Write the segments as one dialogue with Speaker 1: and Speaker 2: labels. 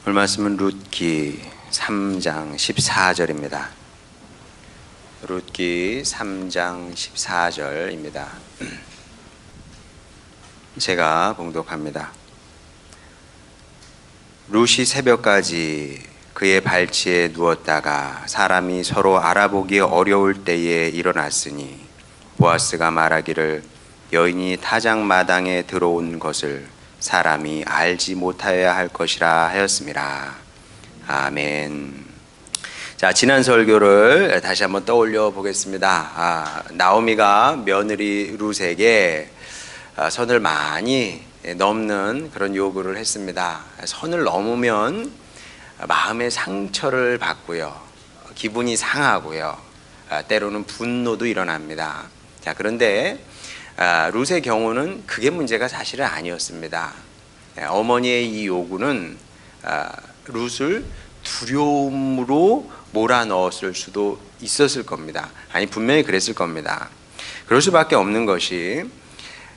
Speaker 1: 오늘 말씀은 룻기 3장 14절입니다. 룻기 3장 14절입니다. 제가 봉독합니다. 룻이 새벽까지 그의 발치에 누웠다가 사람이 서로 알아보기 어려울 때에 일어났으니 보아스가 말하기를 여인이 타작 마당에 들어온 것을 사람이 알지 못하여야 할 것이라 하였음이라. 아멘. 자, 지난 설교를 다시 한번 떠올려 보겠습니다. 나오미가 며느리 룻에게 선을 많이 넘는 그런 요구를 했습니다. 선을 넘으면 마음의 상처를 받고요, 기분이 상하고요, 때로는 분노도 일어납니다. 자, 그런데 룻의 경우는 그게 문제가 사실은 아니었습니다. 어머니의 이 요구는 룻을 두려움으로 몰아넣었을 수도 있었을 겁니다. 아니, 분명히 그랬을 겁니다. 그럴 수밖에 없는 것이,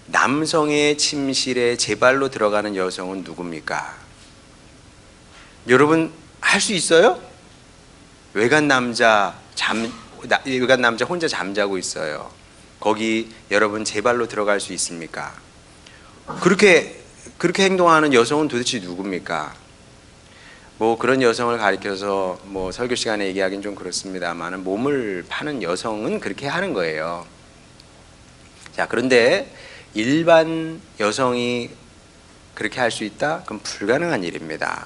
Speaker 1: 남성의 침실에 제 발로 들어가는 여성은 누굽니까? 여러분 할 수 있어요? 외간 남자 혼자 잠자고 있어요. 거기 여러분 제 발로 들어갈 수 있습니까? 그렇게 행동하는 여성은 도대체 누굽니까? 뭐 그런 여성을 가리켜서 뭐 설교 시간에 얘기하기는 좀 그렇습니다만, 몸을 파는 여성은 그렇게 하는 거예요. 자, 그런데 일반 여성이 그렇게 할 수 있다? 그럼 불가능한 일입니다.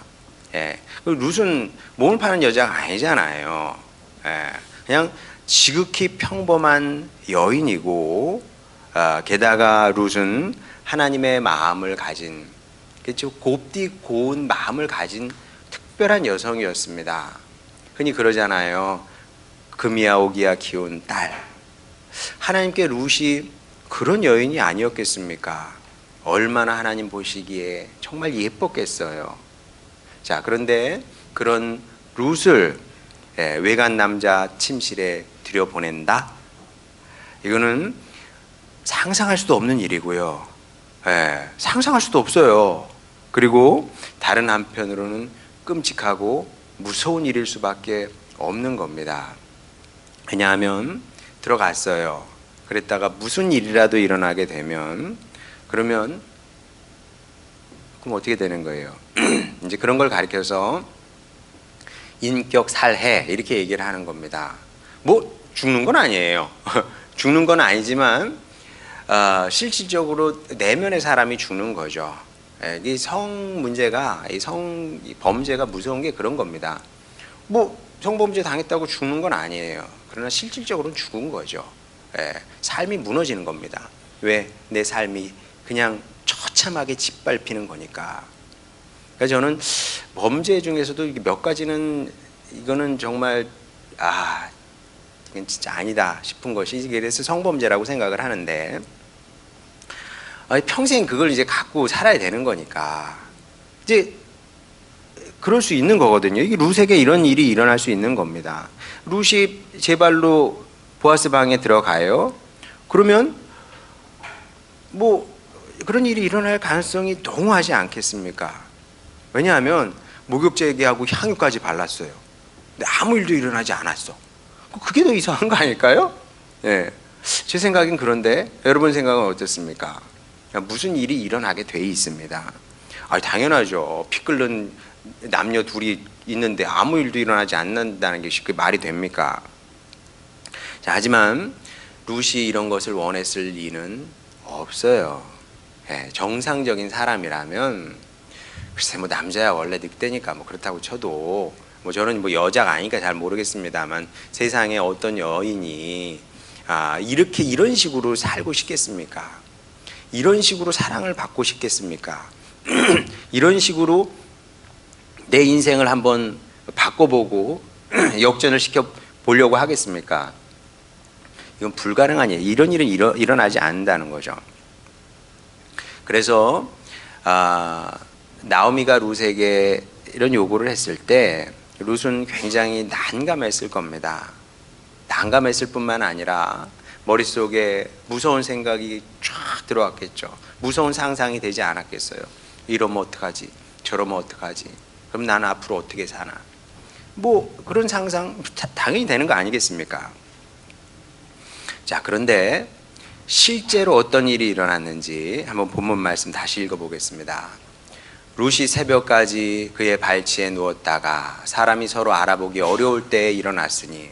Speaker 1: 예. 룻은 몸을 파는 여자가 아니잖아요. 예. 그냥 지극히 평범한 여인이고, 게다가 룻은 하나님의 마음을 가진, 그렇죠, 곱디 고운 마음을 가진 특별한 여성이었습니다. 흔히 그러잖아요. 금이야 오기야 키운 딸. 하나님께 룻이 그런 여인이 아니었겠습니까? 얼마나 하나님 보시기에 정말 예뻤겠어요. 자, 그런데 그런 룻을 외간 남자 침실에 들여보낸다? 이거는 상상할 수도 없는 일이고요. 상상할 수도 없어요. 그리고 다른 한편으로는 끔찍하고 무서운 일일 수밖에 없는 겁니다. 왜냐하면 들어갔어요. 그랬다가 무슨 일이라도 일어나게 되면, 그럼 어떻게 되는 거예요? 이제 그런 걸 가리켜서 인격 살해 이렇게 얘기를 하는 겁니다. 뭐 죽는 건 아니에요. 죽는 건 아니지만 실질적으로 내면의 사람이 죽는 거죠. 이 성 문제가, 이 범죄가 무서운 게 그런 겁니다. 뭐 성범죄 당했다고 죽는 건 아니에요. 그러나 실질적으로는 죽은 거죠. 삶이 무너지는 겁니다. 왜? 내 삶이 그냥 처참하게 짓밟히는 거니까. 그래서 저는 범죄 중에서도 몇 가지는, 이거는 정말 이건 진짜 아니다 싶은 것이, 그래서 성범죄라고 생각을 하는데, 평생 그걸 이제 갖고 살아야 되는 거니까 이제 그럴 수 있는 거거든요. 이게 룻에게 이런 일이 일어날 수 있는 겁니다. 룻이 제 발로 보아스 방에 들어가요. 그러면 뭐 그런 일이 일어날 가능성이 농후하지 않겠습니까? 왜냐하면 목욕제기하고 향유까지 발랐어요. 근데 아무 일도 일어나지 않았어. 그게 더 이상한 거 아닐까요? 예. 제 생각엔 그런데 여러분 생각은 어떻습니까? 무슨 일이 일어나게 돼 있습니다. 당연하죠. 피 끓는 남녀 둘이 있는데 아무 일도 일어나지 않는다는 게 쉽게 말이 됩니까? 자, 하지만 룻이 이런 것을 원했을 리는 없어요. 정상적인 사람이라면, 글쎄 뭐 남자야 원래 늑대니까 뭐 그렇다고 쳐도, 뭐 저는 뭐 여자가 아니니까 잘 모르겠습니다만, 세상에 어떤 여인이 이런 식으로 살고 싶겠습니까? 이런 식으로 사랑을 받고 싶겠습니까? 이런 식으로 내 인생을 한번 바꿔보고 역전을 시켜 보려고 하겠습니까? 이건 불가능한 일. 이런 일은 일어나지 않는다는 거죠. 그래서 나오미가 룻에게 이런 요구를 했을 때 룻은 굉장히 난감했을 겁니다. 난감했을 뿐만 아니라 머릿속에 무서운 생각이 쫙 들어왔겠죠. 무서운 상상이 되지 않았겠어요. 이러면 어떡하지? 저러면 어떡하지? 그럼 나는 앞으로 어떻게 사나? 뭐 그런 상상 당연히 되는 거 아니겠습니까? 자, 그런데 실제로 어떤 일이 일어났는지 한번 본문 말씀 다시 읽어보겠습니다. 룻이 새벽까지 그의 발치에 누웠다가 사람이 서로 알아보기 어려울 때에 일어났으니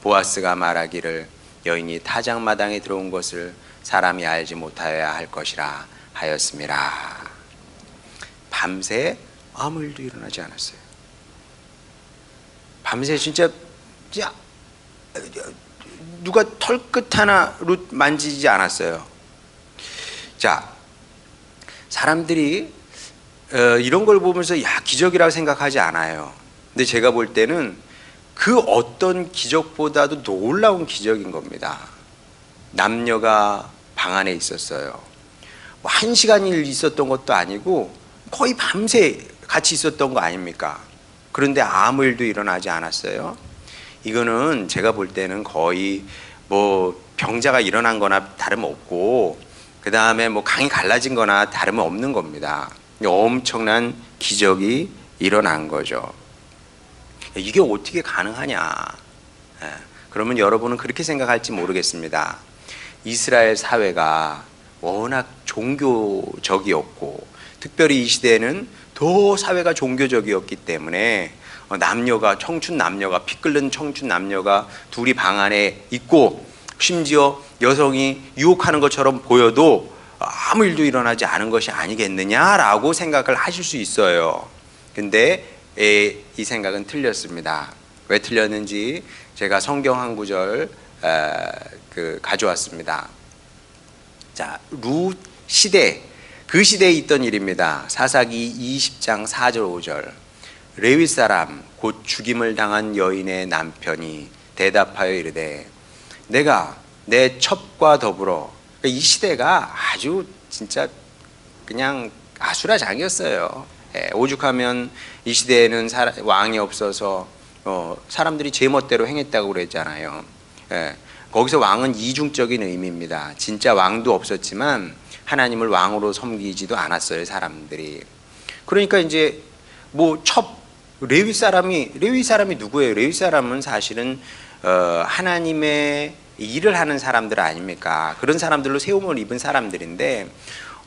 Speaker 1: 보아스가 말하기를 여인이 타작마당에 들어온 것을 사람이 알지 못하여야 할 것이라 하였음이라. 밤새 아무 일도 일어나지 않았어요. 밤새 진짜 누가 털끝 하나 룻 만지지 않았어요. 자, 사람들이 이런 걸 보면서 야, 기적이라고 생각하지 않아요. 근데 제가 볼 때는 그 어떤 기적보다도 놀라운 기적인 겁니다. 남녀가 방 안에 있었어요. 뭐 1시간일 있었던 것도 아니고 거의 밤새 같이 있었던 거 아닙니까? 그런데 아무 일도 일어나지 않았어요. 이거는 제가 볼 때는 거의 뭐 병자가 일어난 거나 다름없고 그 다음에 뭐 강이 갈라진 거나 다름없는 겁니다. 엄청난 기적이 일어난 거죠. 이게 어떻게 가능하냐? 그러면 여러분은 그렇게 생각할지 모르겠습니다. 이스라엘 사회가 워낙 종교적이었고 특별히 이 시대에는 더 사회가 종교적이었기 때문에 남녀가 청춘 남녀가 피 끓는 청춘 남녀가 둘이 방 안에 있고 심지어 여성이 유혹하는 것처럼 보여도 아무 일도 일어나지 않은 것이 아니겠느냐라고 생각을 하실 수 있어요. 근데 이 생각은 틀렸습니다. 왜 틀렸는지 제가 성경 한 구절 가져왔습니다. 자, 룻 시대, 그 시대에 있던 일입니다. 사사기 20장 4절 5절. 레위 사람 곧 죽임을 당한 여인의 남편이 대답하여 이르되 내가 내 첩과 더불어, 이 시대가 아주 진짜 그냥 아수라장이었어요. 오죽하면 이 시대에는 왕이 없어서 사람들이 제멋대로 행했다고 그랬잖아요. 거기서 왕은 이중적인 의미입니다. 진짜 왕도 없었지만 하나님을 왕으로 섬기지도 않았어요, 사람들이. 그러니까 이제 뭐 레위 사람이 누구예요? 레위 사람은 사실은 하나님의 일을 하는 사람들 아닙니까? 그런 사람들로 세움을 입은 사람들인데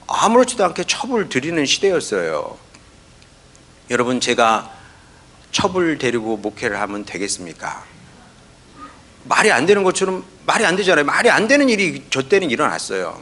Speaker 1: 아무렇지도 않게 첩을 드리는 시대였어요. 여러분, 제가 첩을 데리고 목회를 하면 되겠습니까? 말이 안 되는 것처럼 말이 안 되잖아요. 말이 안 되는 일이 저 때는 일어났어요.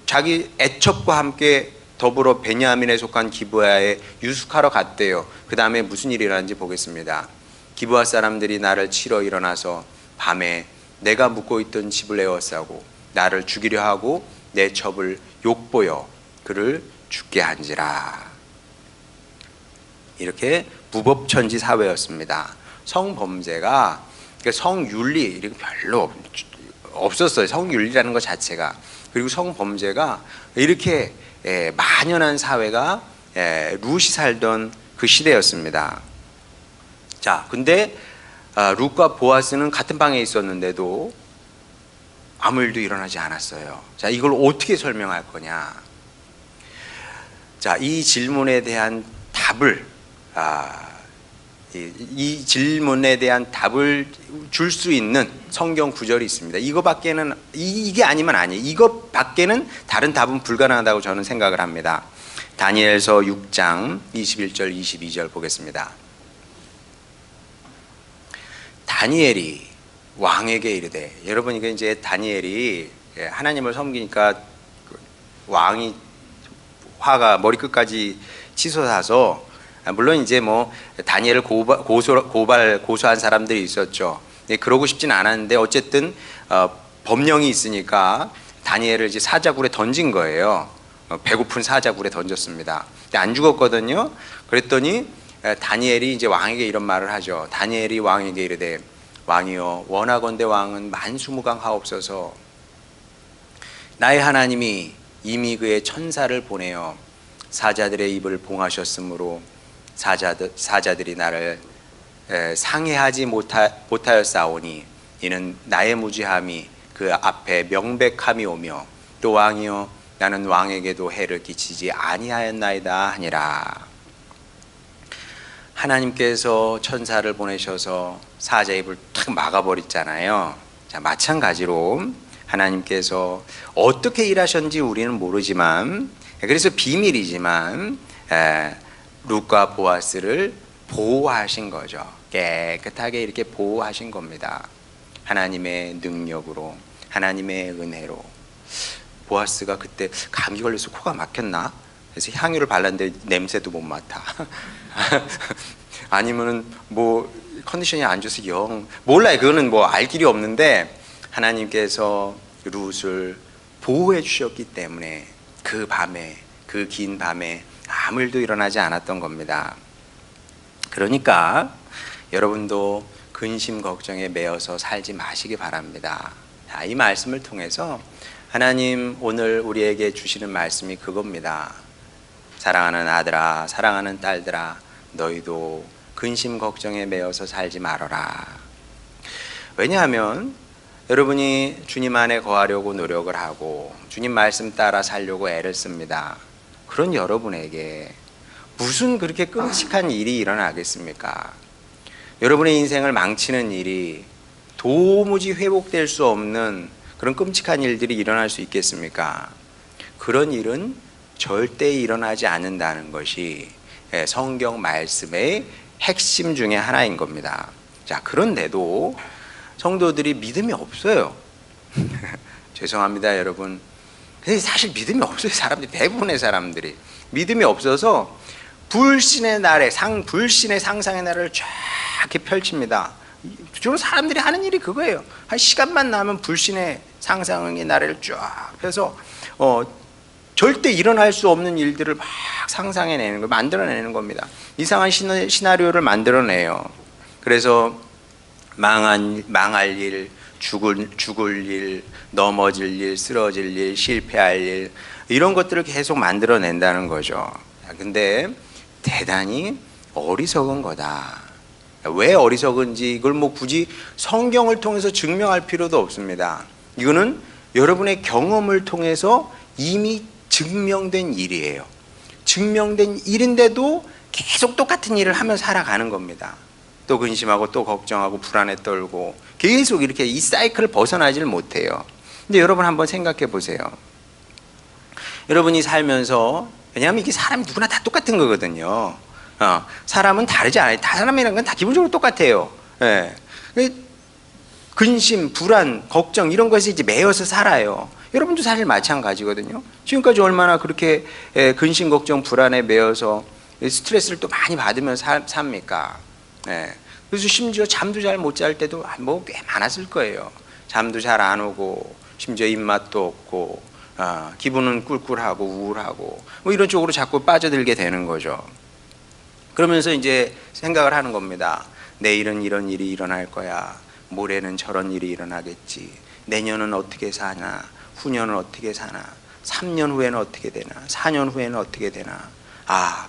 Speaker 1: 자기 애첩과 함께 더불어 베냐민에 속한 기브아에 유숙하러 갔대요. 그 다음에 무슨 일이 일어났는지 보겠습니다. 기브아 사람들이 나를 치러 일어나서 밤에 내가 묵고 있던 집을 에워싸고 나를 죽이려 하고 내 첩을 욕보여 그를 죽게 한지라. 이렇게 무법천지 사회였습니다. 성범죄가, 성윤리 이렇게 별로 없었어요. 성윤리라는 것 자체가. 그리고 성범죄가 이렇게 만연한 사회가 룻이 살던 그 시대였습니다. 자, 근데 룻과 보아스는 같은 방에 있었는데도 아무 일도 일어나지 않았어요. 자, 이걸 어떻게 설명할 거냐? 자, 이 질문에 대한 답을 이 질문에 대한 답을 줄 수 있는 성경 구절이 있습니다. 이거밖에는, 이게 아니면 아니에요. 이거밖에는 다른 답은 불가능하다고 저는 생각을 합니다. 다니엘서 6장 21절 22절 보겠습니다. 다니엘이 왕에게 이르되, 여러분 이게 이제 다니엘이 하나님을 섬기니까 왕이 화가 머리끝까지 치솟아서, 물론 이제 뭐 다니엘을 고소한 사람들이 있었죠. 그러고 싶진 않았는데 어쨌든 법령이 있으니까 다니엘을 이제 사자굴에 던진 거예요. 배고픈 사자굴에 던졌습니다. 근데 안 죽었거든요. 그랬더니 다니엘이 이제 왕에게 이런 말을 하죠. 다니엘이 왕에게 이르되 왕이여 원하건대 왕은 만수무강하옵소서. 나의 하나님이 이미 그의 천사를 보내어 사자들의 입을 봉하셨으므로 사자들이 나를 상해하지 못하였사오니 이는 나의 무지함이 그 앞에 명백함이 오며 또 왕이여 나는 왕에게도 해를 끼치지 아니하였나이다 하니라. 하나님께서 천사를 보내셔서 사자 입을 탁 막아버렸잖아요. 자, 마찬가지로 하나님께서 어떻게 일하셨는지 우리는 모르지만, 그래서 비밀이지만 룻과 보아스를 보호하신 거죠. 깨끗하게 이렇게 보호하신 겁니다. 하나님의 능력으로, 하나님의 은혜로. 보아스가 그때 감기 걸려서 코가 막혔나? 그래서 향유를 발랐는데 냄새도 못 맡아. 아니면은 뭐 컨디션이 안 좋아서 영 몰라요. 그거는 뭐 알 길이 없는데 하나님께서 룻을 보호해 주셨기 때문에 그 밤에, 그 긴 밤에 아무 일도 일어나지 않았던 겁니다. 그러니까 여러분도 근심 걱정에 매여서 살지 마시기 바랍니다. 자, 이 말씀을 통해서 하나님 오늘 우리에게 주시는 말씀이 그겁니다. 사랑하는 아들아, 사랑하는 딸들아, 너희도 근심 걱정에 매여서 살지 말아라. 왜냐하면 여러분이 주님 안에 거하려고 노력을 하고 주님 말씀 따라 살려고 애를 씁니다. 그런 여러분에게 무슨 그렇게 끔찍한 일이 일어나겠습니까? 여러분의 인생을 망치는 일이 도무지 회복될 수 없는 그런 끔찍한 일들이 일어날 수 있겠습니까? 그런 일은 절대 일어나지 않는다는 것이 성경 말씀의 핵심 중에 하나인 겁니다. 자, 그런데도 성도들이 믿음이 없어요. 죄송합니다, 여러분. 사실 믿음이 없어요. 사람들이, 대부분의 사람들이 믿음이 없어서 불신의 날에 불신의 상상의 날을 쫙 이렇게 펼칩니다. 주로 사람들이 하는 일이 그거예요. 한 시간만 나면 불신의 상상의 날을 쫙 펴서 절대 일어날 수 없는 일들을 막 상상해내는 거, 만들어내는 겁니다. 이상한 시나리오를 만들어내요. 그래서 망할 일, 죽을 일, 넘어질 일, 쓰러질 일, 실패할 일, 이런 것들을 계속 만들어낸다는 거죠. 근데 대단히 어리석은 거다. 왜 어리석은지 이걸 뭐 굳이 성경을 통해서 증명할 필요도 없습니다. 이거는 여러분의 경험을 통해서 이미 증명된 일이에요. 증명된 일인데도 계속 똑같은 일을 하며 살아가는 겁니다. 또 근심하고 또 걱정하고 불안에 떨고 계속 이렇게 이 사이클을 벗어나질 못해요. 근데 여러분 한번 생각해 보세요. 여러분이 살면서, 왜냐하면 이게 사람이 누구나 다 똑같은 거거든요. 사람은 다르지 않아요. 다 사람이라는 건 다 기본적으로 똑같아요. 예. 근심, 불안, 걱정 이런 것에 이제 매여서 살아요. 여러분도 사실 마찬가지거든요. 지금까지 얼마나 그렇게 근심, 걱정, 불안에 매여서 스트레스를 또 많이 받으면서 삽니까? 예. 그래서 심지어 잠도 잘 못 잘 때도 뭐 꽤 많았을 거예요. 잠도 잘 안 오고 심지어 입맛도 없고 기분은 꿀꿀하고 우울하고 뭐 이런 쪽으로 자꾸 빠져들게 되는 거죠. 그러면서 이제 생각을 하는 겁니다. 내일은 이런 일이 일어날 거야. 모레는 저런 일이 일어나겠지. 내년은 어떻게 사나? 후년은 어떻게 사나? 3년 후에는 어떻게 되나? 4년 후에는 어떻게 되나?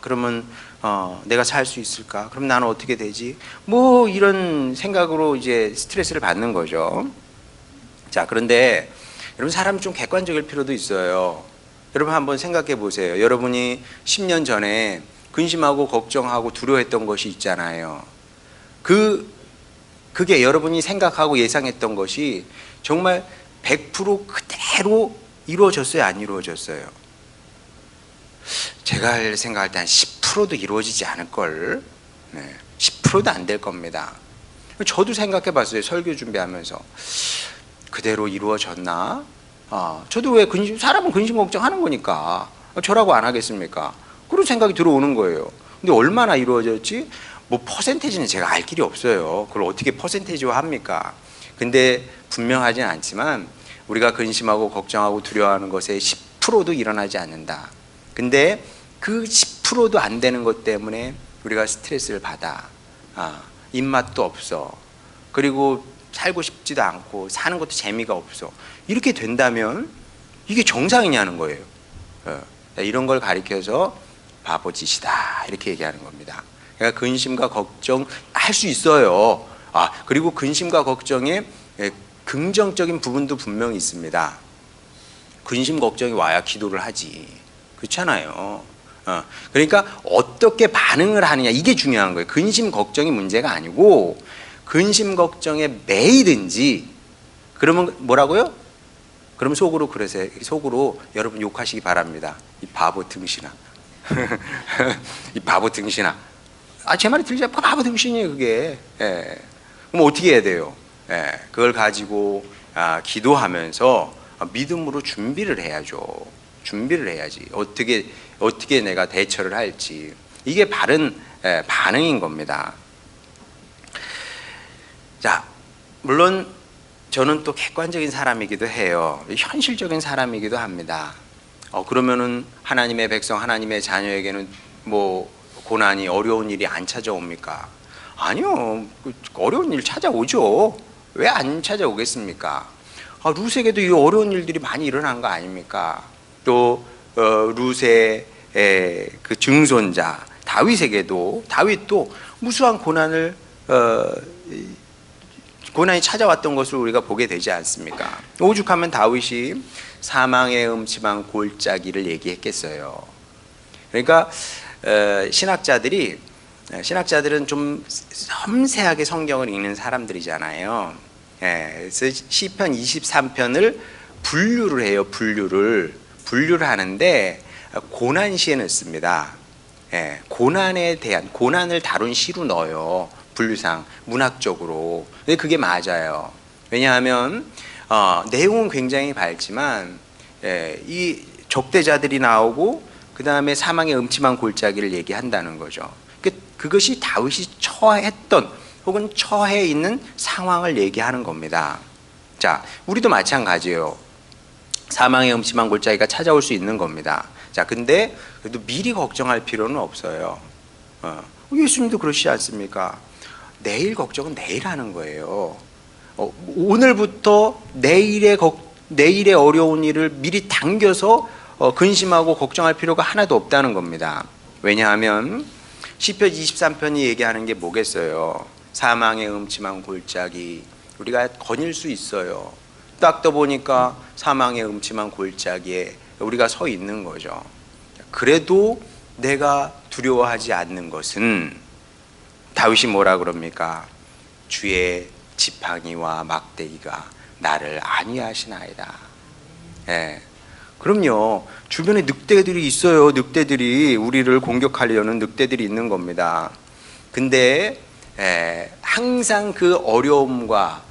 Speaker 1: 그러면 내가 살 수 있을까? 그럼 나는 어떻게 되지? 뭐 이런 생각으로 이제 스트레스를 받는 거죠. 자, 그런데 여러분 사람이 좀 객관적일 필요도 있어요. 여러분 한번 생각해 보세요. 여러분이 10년 전에 근심하고 걱정하고 두려워했던 것이 있잖아요. 그게 여러분이 생각하고 예상했던 것이 정말 100% 그대로 이루어졌어요? 안 이루어졌어요? 제가 생각할 때 한 10%도 이루어지지 않을걸. 10%도 안 될 겁니다. 저도 생각해 봤어요. 설교 준비하면서. 그대로 이루어졌나? 저도 왜 사람은 근심 걱정하는 거니까 저라고 안 하겠습니까? 그런 생각이 들어오는 거예요. 근데 얼마나 이루어졌지? 뭐 퍼센테이지는 제가 알 길이 없어요. 그걸 어떻게 퍼센테이지화 합니까? 근데 분명하진 않지만 우리가 근심하고 걱정하고 두려워하는 것에 10%도 일어나지 않는다. 근데 그 10%도 안 되는 것 때문에 우리가 스트레스를 받아. 입맛도 없어. 그리고 살고 싶지도 않고 사는 것도 재미가 없어. 이렇게 된다면 이게 정상이냐는 거예요. 이런 걸 가리켜서 바보짓이다 이렇게 얘기하는 겁니다. 그러니까 근심과 걱정 할 수 있어요. 그리고 근심과 걱정에 긍정적인 부분도 분명히 있습니다. 근심 걱정이 와야 기도를 하지. 그렇잖아요. 그러니까 어떻게 반응을 하느냐 이게 중요한 거예요. 근심 걱정이 문제가 아니고 근심 걱정에 매이든지 그러면 뭐라고요? 그럼 속으로 그러세요. 속으로 여러분 욕하시기 바랍니다. 이 바보 등신아. 이 바보 등신아. 제 말이 들리지 않고 바보 등신이에요 그게. 예. 그럼 어떻게 해야 돼요? 예. 그걸 가지고 기도하면서 믿음으로 준비를 해야죠. 준비를 해야지. 어떻게 내가 대처를 할지. 이게 바른 반응인 겁니다. 자, 물론 저는 또 객관적인 사람이기도 해요. 현실적인 사람이기도 합니다. 그러면은 하나님의 백성, 하나님의 자녀에게는 뭐 고난이 어려운 일이 안 찾아옵니까? 아니요. 어려운 일 찾아오죠. 왜 안 찾아오겠습니까? 룻에게도 이 어려운 일들이 많이 일어난 거 아닙니까? 또 룻의 그 증손자 다윗도 무수한 고난이 찾아왔던 것을 우리가 보게 되지 않습니까? 오죽하면 다윗이 사망의 음침한 골짜기를 얘기했겠어요. 그러니까 신학자들은 좀 섬세하게 성경을 읽는 사람들이잖아요. 그래서 시편 23편을 분류를 해요. 분류를 하는데 고난 시에 넣습니다. 고난을 다룬 시로 넣어요. 분류상 문학적으로. 근데 그게 맞아요. 왜냐하면 내용은 굉장히 밝지만 이 적대자들이 나오고 그 다음에 사망의 음침한 골짜기를 얘기한다는 거죠. 그것이 다윗이 처했던 혹은 처해 있는 상황을 얘기하는 겁니다. 자, 우리도 마찬가지예요. 사망의 음침한 골짜기가 찾아올 수 있는 겁니다. 자, 근데 그래도 미리 걱정할 필요는 없어요. 예수님도 그러시지 않습니까? 내일 걱정은 내일 하는 거예요. 오늘부터 내일의 어려운 일을 미리 당겨서 근심하고 걱정할 필요가 하나도 없다는 겁니다. 왜냐하면 시편 23편이 얘기하는 게 뭐겠어요? 사망의 음침한 골짜기 우리가 거닐 수 있어요. 딱 떠보니까 사망의 음침한 골짜기에 우리가 서 있는 거죠. 그래도 내가 두려워하지 않는 것은 다윗이 뭐라 그럽니까? 주의 지팡이와 막대기가 나를 안위하시나이다. 그럼요. 주변에 늑대들이 있어요. 늑대들이 우리를 공격하려는 늑대들이 있는 겁니다. 근데 항상 그 어려움과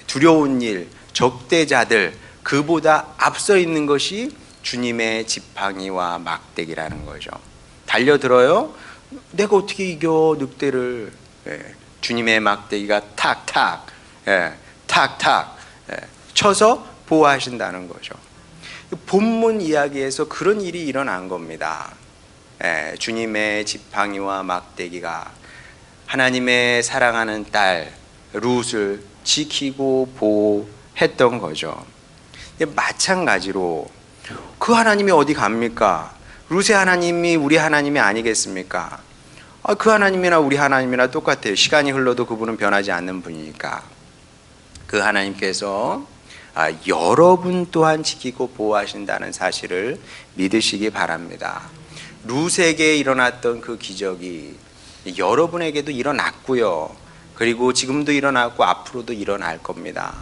Speaker 1: 두려운 일, 적대자들 그보다 앞서 있는 것이 주님의 지팡이와 막대기라는 거죠. 달려들어요. 내가 어떻게 이겨 늑대를. 주님의 막대기가 탁탁 쳐서 보호하신다는 거죠. 본문 이야기에서 그런 일이 일어난 겁니다. 주님의 지팡이와 막대기가 하나님의 사랑하는 딸 룻을 지키고 보호했던 거죠. 마찬가지로 그 하나님이 어디 갑니까? 룻의 하나님이 우리 하나님이 아니겠습니까? 그 하나님이나 우리 하나님이나 똑같아요. 시간이 흘러도 그분은 변하지 않는 분이니까. 그 하나님께서 여러분 또한 지키고 보호하신다는 사실을 믿으시기 바랍니다. 룻에게 일어났던 그 기적이 여러분에게도 일어났고요. 그리고 지금도 일어났고 앞으로도 일어날 겁니다.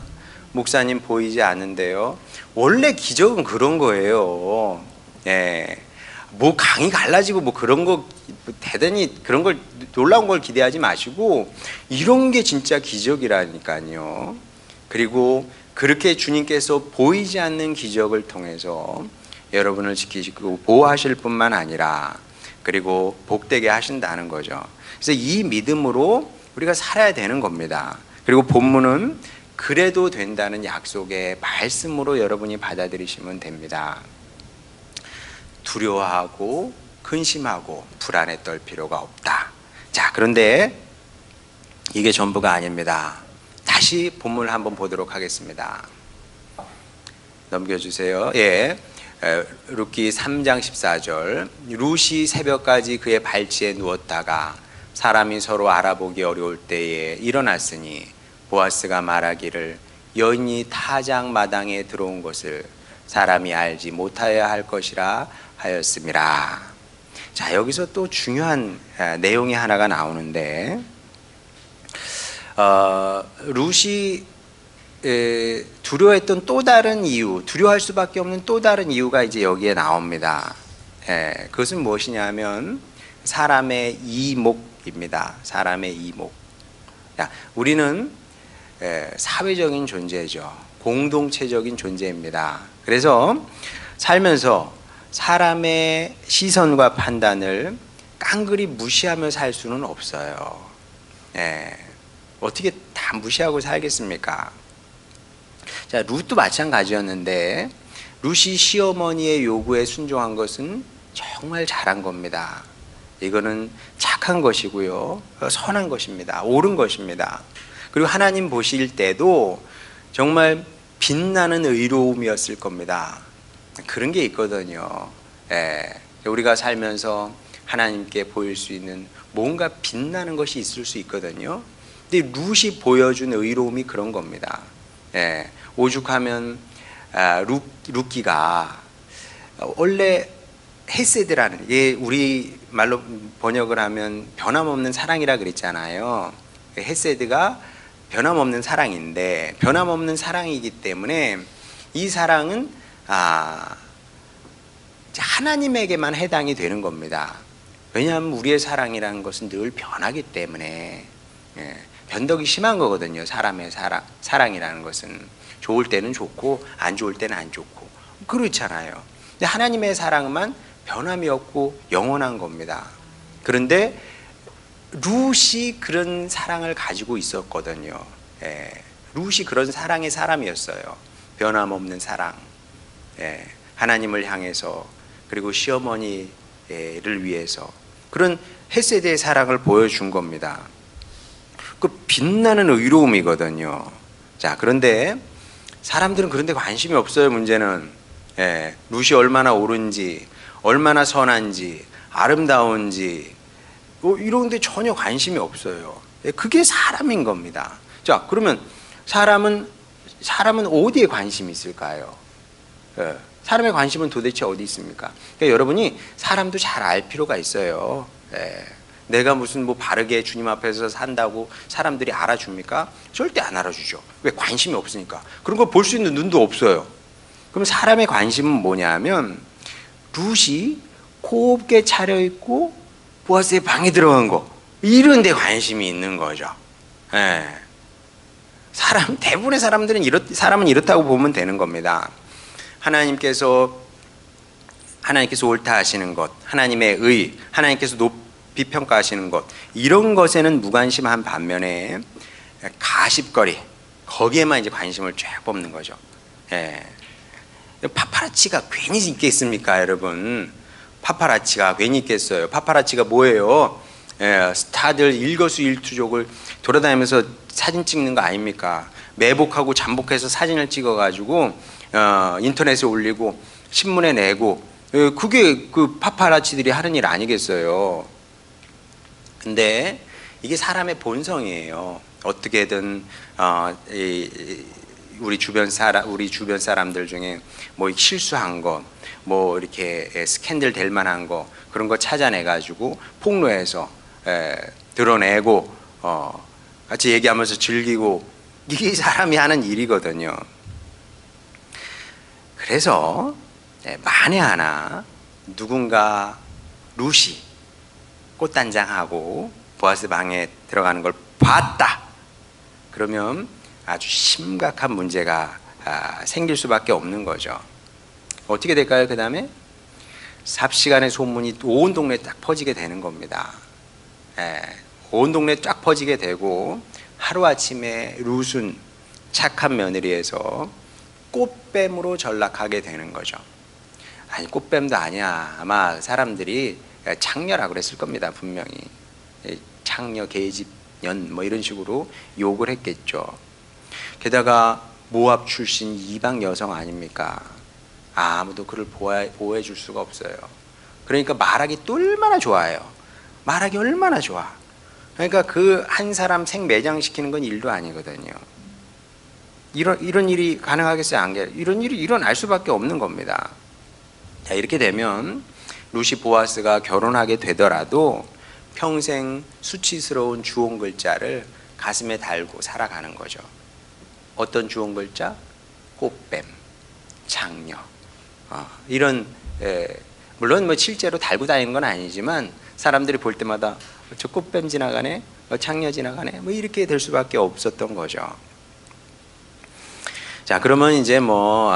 Speaker 1: 목사님 보이지 않는데요. 원래 기적은 그런 거예요. 뭐 강이 갈라지고 뭐 그런 거 대단히 그런 걸 놀라운 걸 기대하지 마시고 이런 게 진짜 기적이라니까요. 그리고 그렇게 주님께서 보이지 않는 기적을 통해서 여러분을 지키시고 보호하실 뿐만 아니라 그리고 복되게 하신다는 거죠. 그래서 이 믿음으로 우리가 살아야 되는 겁니다. 그리고 본문은 그래도 된다는 약속의 말씀으로 여러분이 받아들이시면 됩니다. 두려워하고 근심하고 불안에 떨 필요가 없다. 자, 그런데 이게 전부가 아닙니다. 다시 본문을 한번 보도록 하겠습니다. 넘겨주세요. 룻기 3장 14절. 룻이 새벽까지 그의 발치에 누웠다가 사람이 서로 알아보기 어려울 때에 일어났으니 보아스가 말하기를 여인이 타작 마당에 들어온 것을 사람이 알지 못하여야 할 것이라 하였음이라. 자, 여기서 또 중요한 내용이 하나가 나오는데, 룻이 두려워했던 또 다른 이유, 두려워할 수밖에 없는 또 다른 이유가 이제 여기에 나옵니다. 그것은 무엇이냐면 사람의 이목입니다. 사람의 이목. 우리는 사회적인 존재죠. 공동체적인 존재입니다. 그래서 살면서 사람의 시선과 판단을 깡그리 무시하며 살 수는 없어요. 어떻게 다 무시하고 살겠습니까? 자, 룻도 마찬가지였는데 룻이 시어머니의 요구에 순종한 것은 정말 잘한 겁니다. 이거는 착한 것이고요, 선한 것입니다. 옳은 것입니다. 그리고 하나님 보실 때도 정말 빛나는 의로움이었을 겁니다. 그런 게 있거든요. 우리가 살면서 하나님께 보일 수 있는 뭔가 빛나는 것이 있을 수 있거든요. 근데 룻이 보여준 의로움이 그런 겁니다. 오죽하면 룻기가 원래 헤세드라는, 우리 말로 번역을 하면 변함없는 사랑이라 그랬잖아요. 헤세드가 변함없는 사랑인데, 변함없는 사랑이기 때문에 이 사랑은 하나님에게만 해당이 되는 겁니다. 왜냐하면 우리의 사랑이라는 것은 늘 변하기 때문에, 변덕이 심한 거거든요. 사람의 사랑이라는 것은 좋을 때는 좋고 안 좋을 때는 안 좋고 그렇잖아요. 근데 하나님의 사랑만 변함이 없고 영원한 겁니다. 그런데 룻이 그런 사랑을 가지고 있었거든요. 룻이 그런 사랑의 사람이었어요. 변함없는 사랑, 하나님을 향해서, 그리고 시어머니를 위해서 그런 헤세드의 사랑을 보여준 겁니다. 그 빛나는 의로움이거든요. 자, 그런데 사람들은 그런데 관심이 없어요. 문제는 룻이 얼마나 옳은지, 얼마나 선한지, 아름다운지 이런 데 전혀 관심이 없어요. 그게 사람인 겁니다. 자, 그러면 사람은 어디에 관심이 있을까요? 사람의 관심은 도대체 어디 있습니까? 그러니까 여러분이 사람도 잘 알 필요가 있어요. 내가 무슨 바르게 주님 앞에서 산다고 사람들이 알아줍니까? 절대 안 알아주죠. 왜? 관심이 없으니까. 그런 걸 볼 수 있는 눈도 없어요. 그럼 사람의 관심은 뭐냐면 룻이 곱게 차려입고 보아스의 방에 들어간 거, 이런 데 관심이 있는 거죠. 대부분의 사람은 이렇다고 보면 되는 겁니다. 하나님께서 옳다 하시는 것, 하나님의 의, 하나님께서 높이 평가하시는 것, 이런 것에는 무관심한 반면에 가십거리, 거기에만 이제 관심을 쫙 뽑는 거죠. 파파라치가 괜히 있겠습니까, 여러분? 파파라치가 괜히 있겠어요? 파파라치가 뭐예요? 스타들 일거수일투족을 돌아다니면서 사진 찍는 거 아닙니까? 매복하고 잠복해서 사진을 찍어가지고 인터넷에 올리고 신문에 내고, 그게 그 파파라치들이 하는 일 아니겠어요? 근데 이게 사람의 본성이에요. 어떻게든 우리 주변 사람들 중에 실수한 거, 이렇게 스캔들 될 만한 거, 그런 거 찾아내 가지고 폭로해서 드러내고 같이 얘기하면서 즐기고, 이게 사람이 하는 일이거든요. 그래서 만에 하나 누군가 룻이 꽃단장하고 보아스 방에 들어가는 걸 봤다. 그러면 아주 심각한 문제가 생길 수밖에 없는 거죠. 어떻게 될까요? 그 다음에 삽시간의 소문이 온 동네에 딱 퍼지게 되는 겁니다. 온 동네에 쫙 퍼지게 되고, 하루아침에 룻은 착한 며느리에서 꽃뱀으로 전락하게 되는 거죠. 아니, 꽃뱀도 아니야. 아마 사람들이 창녀라고 그랬을 겁니다. 분명히 창녀, 계집년 이런 식으로 욕을 했겠죠. 게다가 모압 출신 이방 여성 아닙니까? 아무도 그를 보호해 줄 수가 없어요. 그러니까 말하기 또 얼마나 좋아요. 말하기 얼마나 좋아. 그러니까 그 한 사람 생매장시키는 건 일도 아니거든요. 이런 일이 가능하겠어요? 이런 일이 일어날 수밖에 없는 겁니다. 자, 이렇게 되면 룻이 보아스가 결혼하게 되더라도 평생 수치스러운 주홍 글자를 가슴에 달고 살아가는 거죠. 어떤 주홍 글자? 꽃뱀, 장녀. 이런 물론 뭐 실제로 달고 다니는 건 아니지만 사람들이 볼 때마다 저 꽃뱀 지나가네, 장녀 지나가네, 뭐 이렇게 될 수밖에 없었던 거죠. 자, 그러면 이제 뭐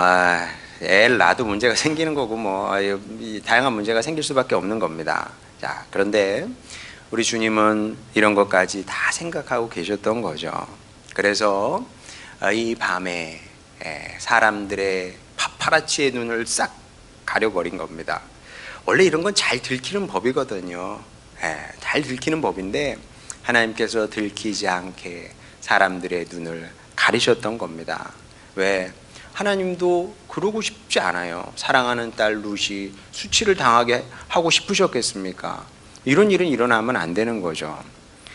Speaker 1: 애를 낳아도 문제가 생기는 거고 뭐 다양한 문제가 생길 수밖에 없는 겁니다. 자, 그런데 우리 주님은 이런 것까지 다 생각하고 계셨던 거죠. 그래서 이 밤에 사람들의 파파라치의 눈을 싹 가려버린 겁니다. 원래 이런 건 잘 들키는 법이거든요. 잘 들키는 법인데 하나님께서 들키지 않게 사람들의 눈을 가리셨던 겁니다. 왜? 하나님도 그러고 싶지 않아요. 사랑하는 딸 룻이 수치를 당하게 하고 싶으셨겠습니까? 이런 일은 일어나면 안 되는 거죠.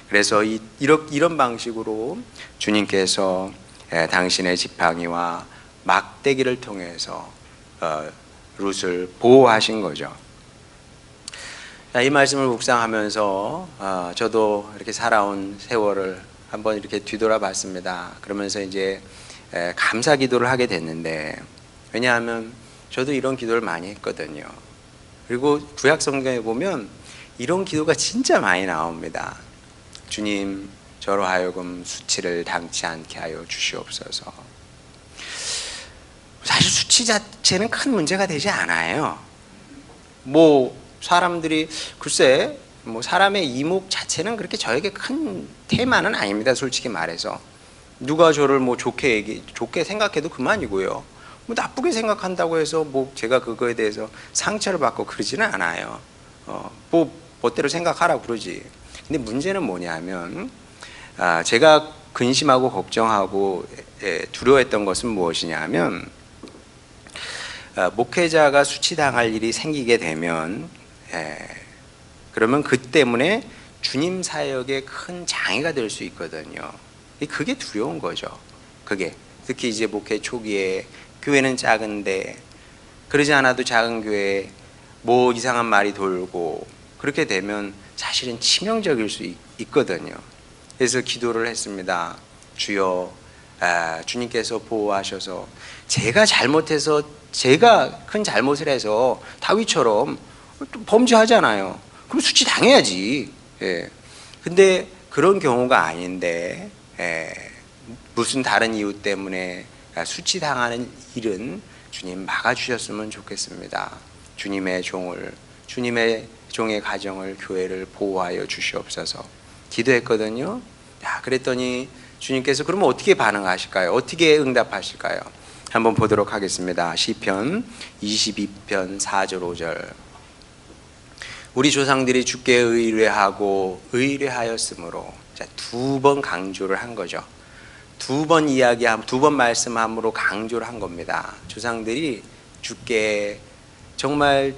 Speaker 1: 그래서 이런 방식으로 주님께서 당신의 지팡이와 막대기를 통해서 룻을 보호하신 거죠. 이 말씀을 묵상하면서 저도 이렇게 살아온 세월을 한번 이렇게 뒤돌아봤습니다. 그러면서 이제 감사 기도를 하게 됐는데, 왜냐하면 저도 이런 기도를 많이 했거든요. 그리고 구약 성경에 보면 이런 기도가 진짜 많이 나옵니다. 주님, 저로 하여금 수치를 당치 않게 하여 주시옵소서. 사실 수치 자체는 큰 문제가 되지 않아요. 뭐 사람들이 글쎄 뭐 사람의 이목 자체는 그렇게 저에게 큰 테마는 아닙니다. 솔직히 말해서 누가 저를 뭐 좋게 생각해도 그만이고요. 뭐 나쁘게 생각한다고 해서 뭐 제가 그거에 대해서 상처를 받고 그러지는 않아요. 뭐 멋대로 생각하라 그러지. 근데 문제는 뭐냐면 제가 근심하고 걱정하고 두려워했던 것은 무엇이냐면 목회자가 수치당할 일이 생기게 되면 그러면 그 때문에 주님 사역에 큰 장애가 될 수 있거든요. 그게 두려운 거죠. 그게 특히 이제 목회 초기에 교회는 작은데 그러지 않아도 작은 교회에 뭐 이상한 말이 돌고 그렇게 되면 사실은 치명적일 수 있거든요. 그래서 기도를 했습니다. 주여, 주님께서 보호하셔서 제가 잘못해서 제가 큰 잘못을 해서 다윗처럼 범죄하잖아요. 그럼 수치 당해야지. 근데 그런 경우가 아닌데 무슨 다른 이유 때문에 수치 당하는 일은 주님 막아주셨으면 좋겠습니다. 주님의 종의 가정을 교회를 보호하여 주시옵소서 기도했거든요. 그랬더니 주님께서 그러면 어떻게 반응하실까요? 어떻게 응답하실까요? 한번 보도록 하겠습니다. 시편 22편 4절 5절. 우리 조상들이 주께 의뢰하고 의뢰하였으므로, 두 번 강조를 한 거죠. 두 번 말씀함으로 강조를 한 겁니다. 조상들이 주께 정말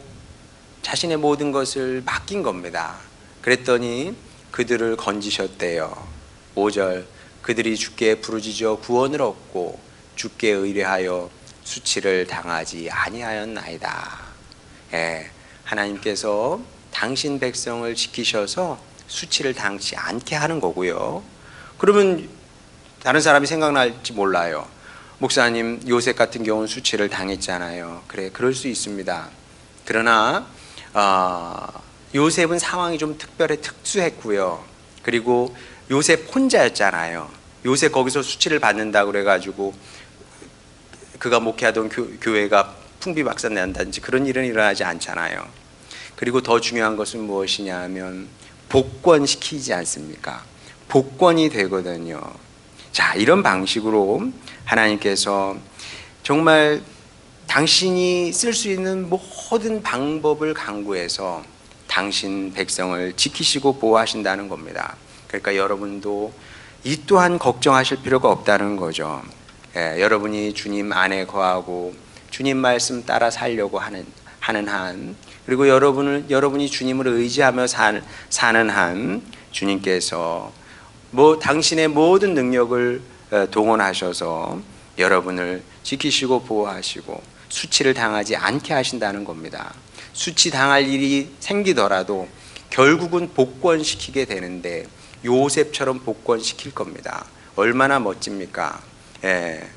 Speaker 1: 자신의 모든 것을 맡긴 겁니다. 그랬더니 그들을 건지셨대요. 5절. 그들이 주께 부르짖어 구원을 얻고 주께 의뢰하여 수치를 당하지 아니하였나이다. 하나님께서 당신 백성을 지키셔서 수치를 당치 않게 하는 거고요. 그러면 다른 사람이 생각날지 몰라요. 목사님, 요셉 같은 경우는 수치를 당했잖아요. 그래, 그럴 수 있습니다. 그러나 요셉은 상황이 좀 특수했고요. 그리고 요셉 혼자였잖아요. 요셉 거기서 수치를 받는다고 그래가지고 그가 목회하던 교회가 풍비박산난다든지 그런 일은 일어나지 않잖아요. 그리고 더 중요한 것은 무엇이냐 하면 복권시키지 않습니까? 복권이 되거든요. 자, 이런 방식으로 하나님께서 정말 당신이 쓸 수 있는 모든 방법을 강구해서 당신 백성을 지키시고 보호하신다는 겁니다. 그러니까 여러분도 이 또한 걱정하실 필요가 없다는 거죠. 여러분이 주님 안에 거하고 주님 말씀 따라 살려고 하는 한, 그리고 여러분이 주님을 의지하며 사는 한, 주님께서 당신의 모든 능력을 동원하셔서 여러분을 지키시고 보호하시고 수치를 당하지 않게 하신다는 겁니다. 수치 당할 일이 생기더라도 결국은 복권시키게 되는데 요셉처럼 복권시킬 겁니다. 얼마나 멋집니까? 예.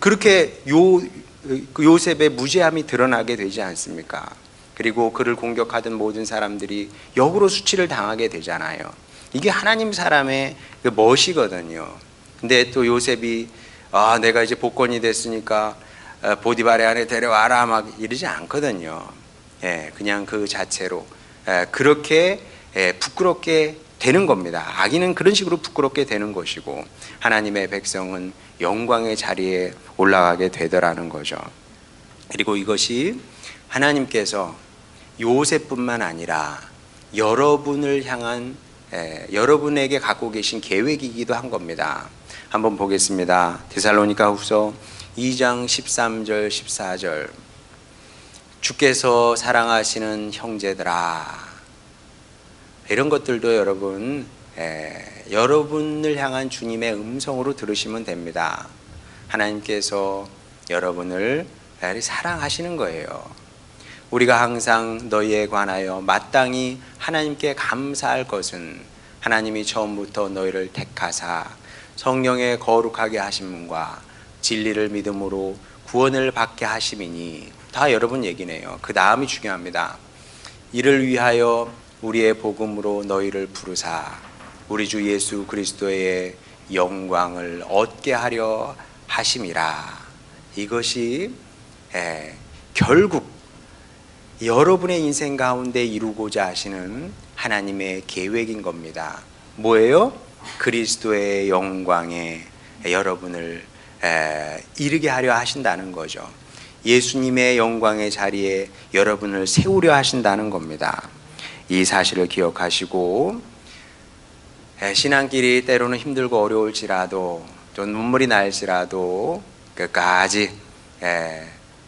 Speaker 1: 그렇게 요셉의 무죄함이 드러나게 되지 않습니까? 그리고 그를 공격하던 모든 사람들이 역으로 수치를 당하게 되잖아요. 이게 하나님 사람의 그 멋이거든요. 근데 또 요셉이 내가 이제 복권이 됐으니까 보디발의 안에 데려와라 막 이러지 않거든요. 예, 그냥 그 자체로 그렇게 부끄럽게 되는 겁니다. 악인은 그런 식으로 부끄럽게 되는 것이고 하나님의 백성은 영광의 자리에 올라가게 되더라는 거죠. 그리고 이것이 하나님께서 요셉뿐만 아니라 여러분을 향한 여러분에게 갖고 계신 계획이기도 한 겁니다. 한번 보겠습니다. 데살로니가후서 2장 13절 14절. 주께서 사랑하시는 형제들아, 이런 것들도 여러분 여러분을 향한 주님의 음성으로 들으시면 됩니다. 하나님께서 여러분을 사랑하시는 거예요. 우리가 항상 너희에 관하여 마땅히 하나님께 감사할 것은 하나님이 처음부터 너희를 택하사 성령의 거룩하게 하심과 진리를 믿음으로 구원을 받게 하심이니. 다 여러분 얘기네요. 그 다음이 중요합니다. 이를 위하여 우리의 복음으로 너희를 부르사 우리 주 예수 그리스도의 영광을 얻게 하려 하심이라. 이것이 결국 여러분의 인생 가운데 이루고자 하시는 하나님의 계획인 겁니다. 뭐예요? 그리스도의 영광에 여러분을 이르게 하려 하신다는 거죠. 예수님의 영광의 자리에 여러분을 세우려 하신다는 겁니다. 이 사실을 기억하시고 신앙길이 때로는 힘들고 어려울지라도 또 눈물이 날지라도 끝까지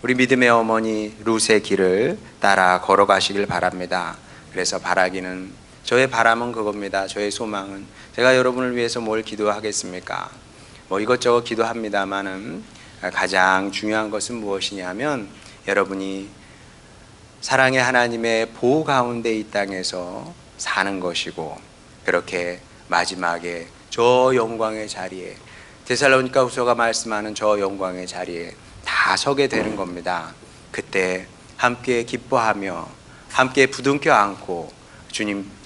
Speaker 1: 우리 믿음의 어머니 룻의 길을 따라 걸어가시길 바랍니다. 그래서 바라기는, 저의 바람은 그겁니다. 저의 소망은, 제가 여러분을 위해서 뭘 기도하겠습니까? 뭐 이것저것 기도합니다마는 가장 중요한 것은 무엇이냐면 여러분이 사랑의 하나님의 보호 가운데 이 땅에서 사는 것이고, 그렇게 마지막에 저 영광의 자리에, 데살로니가후서가 말씀하는 저 영광의 자리에 다 서게 되는 겁니다. 그때 함께 기뻐하며 함께 부둥켜 안고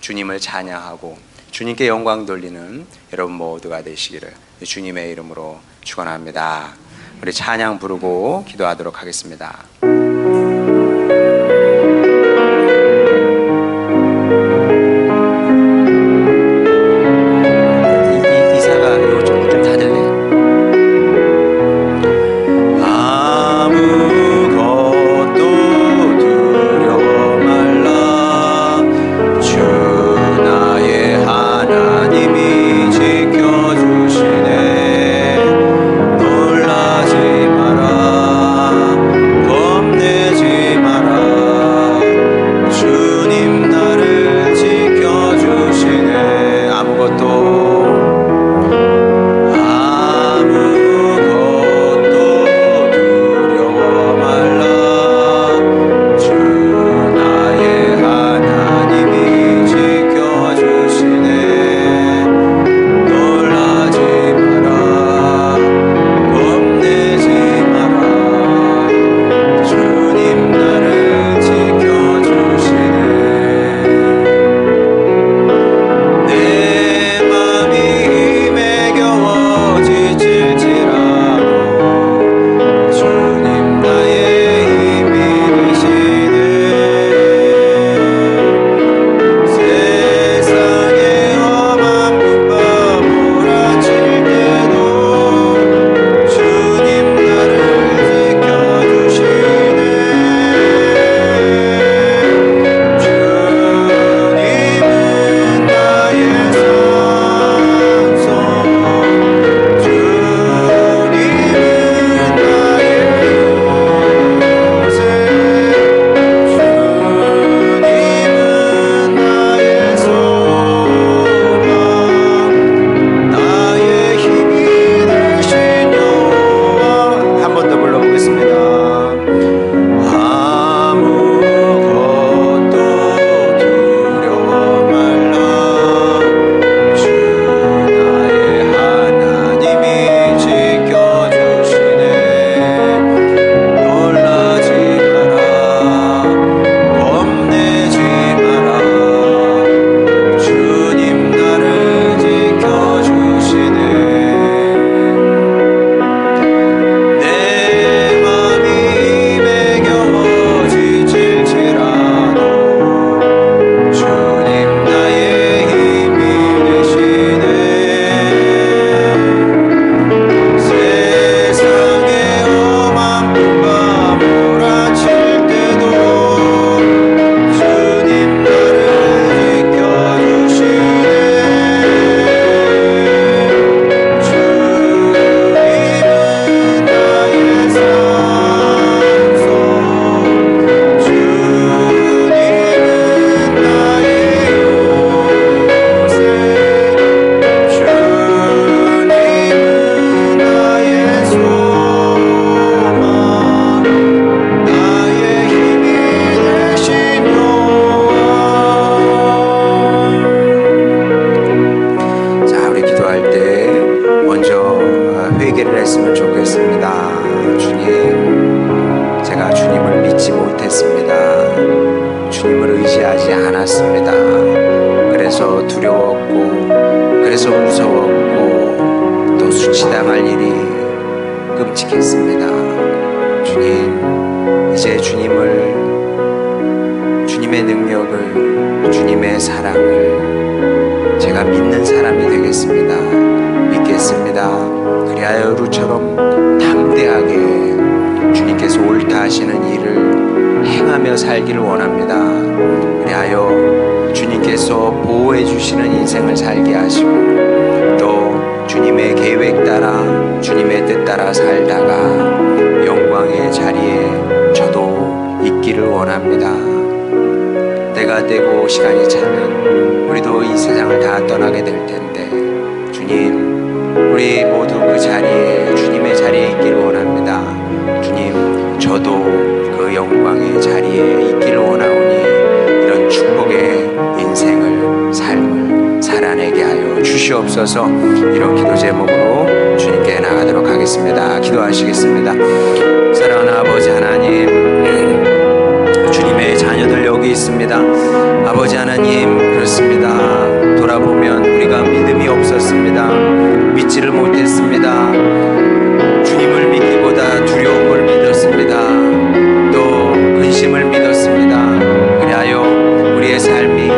Speaker 1: 주님을 찬양하고 주님께 영광 돌리는 여러분 모두가 되시기를 주님의 이름으로 축원합니다. 우리 찬양 부르고 기도하도록 하겠습니다.
Speaker 2: 놀라지 마라.
Speaker 1: 그렇습니다. 주님, 제가 주님을 믿지 못했습니다. 주님을 의지하지 않았습니다. 그래서 두려웠고, 그래서 무서웠고, 또 수치당할 일이 끔찍했습니다. 주님, 이제 주님의 능력을, 주님의 사랑을 제가 믿는 사람이 되겠습니다. 믿겠습니다. 그리하여 루처럼 담대하게 주님께서 옳다 하시는 일을 행하며 살기를 원합니다. 그리하여 주님께서 보호해 주시는 인생을 살게 하시고, 또 주님의 계획 따라, 주님의 뜻 따라 살다가 영광의 자리에 저도 있기를 원합니다. 때가 되고 시간이 차면 우리도 이 세상을 다 떠나게 될 텐데, 주님, 우리 모두 그 자리에, 주님의 자리에 있기를 원합니다. 주님, 저도 그 영광의 자리에 있기를 원하오니 이런 축복의 인생을, 삶을 살아내게 하여 주시옵소서. 이런 기도 제목으로 주님께 나가도록 하겠습니다. 기도하시겠습니다. 사랑하는 아버지 하나님, 주님의 자녀들 여기 있습니다. 아버지 하나님, 그렇습니다. 돌아보면 우리가 믿음이 없었습니다. 믿지를 못했습니다. 주님을 믿기보다 두려움을 믿었습니다. 또 근심을 믿었습니다. 그리하여 우리의 삶이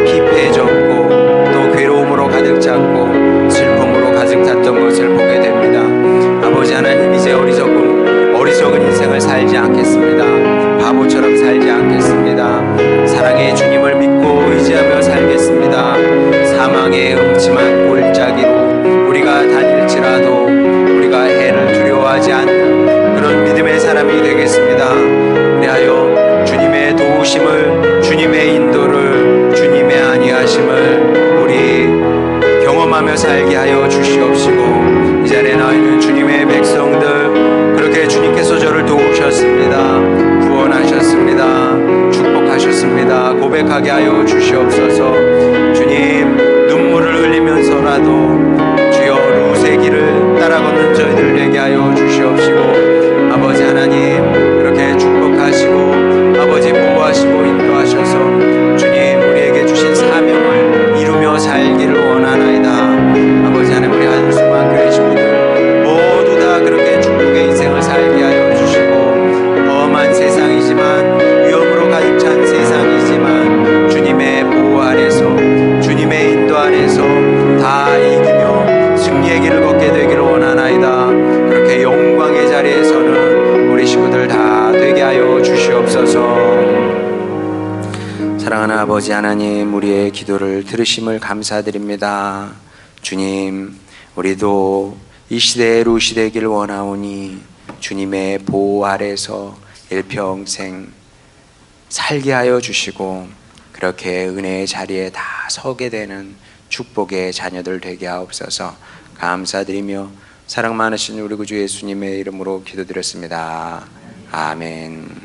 Speaker 1: 피폐해졌고, 또 괴로움으로 가득 찼고, 슬픔으로 가득 찼던 것을 보게 됩니다. 아버지 하나님, 이제 어리석은 인생을 살지 않겠습니다. 바보처럼 살지 않겠습니다. 사랑의 주님을 믿고 의지하며 살겠습니다. 사망의 음침한 골짜기로 우리가 다닐지라도 우리가 해를 두려워하지 않는 그런 믿음의 사람이 되겠습니다. 그리하여 주님의 도우심을, 주님의 인도를, 주님의 안위하심을 우리 경험하며 살게 하여 주시옵시고, 이 자리에 나와 있는 주님의 백성들, 그렇게 주님께서 저를 도우셨습니다. 구원하셨습니다. 축복하셨습니다. 고백하게 하여 주시옵소서. 주님, 눈물을 흘리면서라도 주여 루세 길을 따라 걷는 저희들 되게 하여 주시옵시고, 아버지 하나님, 그렇게 축복하시고 아버지 보호하시고 인도하셔서 주님, 우리에게 주신 사명을 이루며 살기를 원하나이다. 아버지 하나님, 우리 한수만 교회 식구들 모두 다 그렇게 축복의 인생을 살게 하여 주시고, 험한 세상이지만, 위험으로 가득 찬 세상이지만 주님의 보호 아래서, 주님의 인도 안에서 다 이기며 승리의 길을 걷게 되기를 원하나이다. 그렇게 영광의 자리에서는 우리 식구들 다 되게 하여 주시옵소서. 사랑하는 아버지 하나님, 우리의 기도를 들으심을 감사드립니다. 주님, 우리도 이 시대에 루시 되기를 원하오니 주님의 보호 아래서 일평생 살게 하여 주시고, 그렇게 은혜의 자리에 다 서게 되는 축복의 자녀들 되게 하옵소서. 감사드리며 사랑 많으신 우리 구주 예수님의 이름으로 기도드렸습니다. 아멘.